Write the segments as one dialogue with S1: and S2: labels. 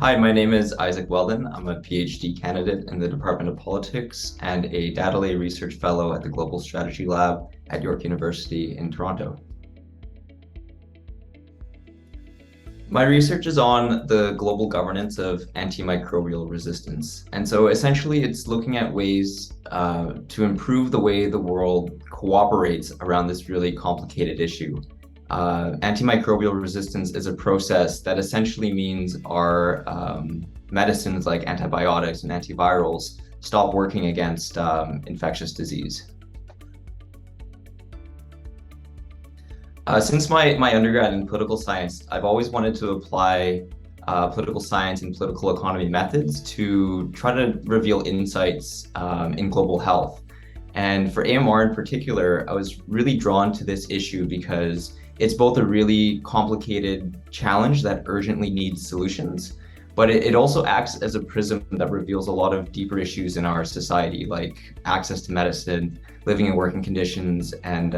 S1: Hi, my name is Isaac Weldon. I'm a Ph.D. candidate in the Department of Politics and a Data Lay Research Fellow at the Global Strategy Lab at York University in Toronto. My research is on the global governance of antimicrobial resistance. And so essentially it's looking at ways to improve the way the world cooperates around this really complicated issue. Antimicrobial resistance is a process that essentially means our medicines like antibiotics and antivirals stop working against infectious disease. Since my undergrad in political science, I've always wanted to apply political science and political economy methods to try to reveal insights in global health. And for AMR in particular, I was really drawn to this issue because it's both a really complicated challenge that urgently needs solutions, but it also acts as a prism that reveals a lot of deeper issues in our society, like access to medicine, living and working conditions, and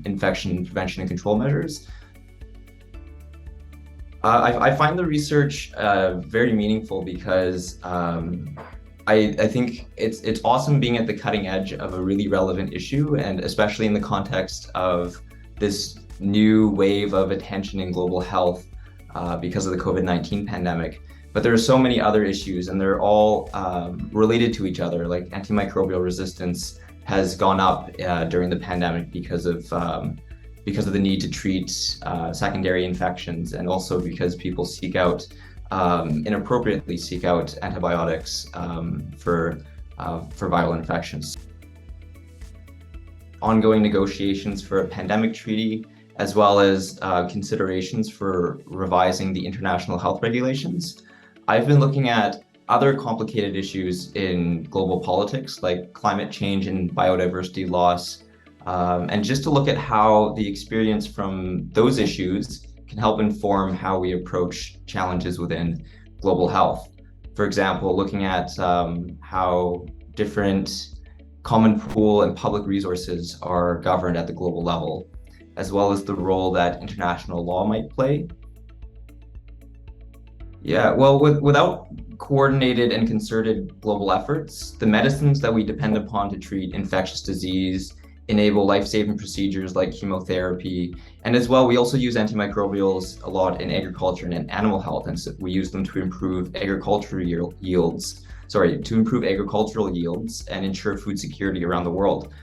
S1: infection prevention and control measures. I find the research very meaningful because I think it's awesome being at the cutting edge of a really relevant issue, and especially in the context of this new wave of attention in global health because of the COVID-19 pandemic. But there are so many other issues, and they're all related to each other. Like antimicrobial resistance has gone up during the pandemic because of the need to treat secondary infections, and also because people inappropriately seek out antibiotics for viral infections. Ongoing negotiations for a pandemic treaty, as well as considerations for revising the international health regulations. I've been looking at other complicated issues in global politics, like climate change and biodiversity loss, and just to look at how the experience from those issues can help inform how we approach challenges within global health. For example, looking at how different common pool and public resources are governed at the global level, as well as the role that international law might play. Yeah, well, without coordinated and concerted global efforts, the medicines that we depend upon to treat infectious disease enable life-saving procedures like chemotherapy. And as well, we also use antimicrobials a lot in agriculture and in animal health, and so we use them to improve agricultural yields and ensure food security around the world.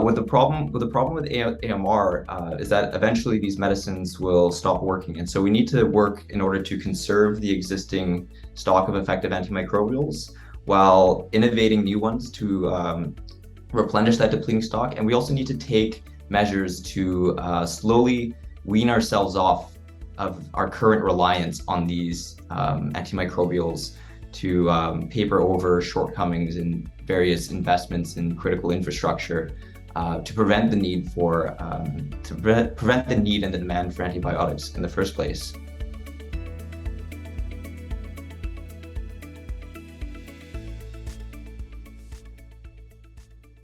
S1: With the problem with AMR is that eventually these medicines will stop working, and so we need to work in order to conserve the existing stock of effective antimicrobials while innovating new ones to replenish that depleting stock. And we also need to take measures to slowly wean ourselves off of our current reliance on these antimicrobials to paper over shortcomings in various investments in critical infrastructure to prevent the need and the demand for antibiotics in the first place.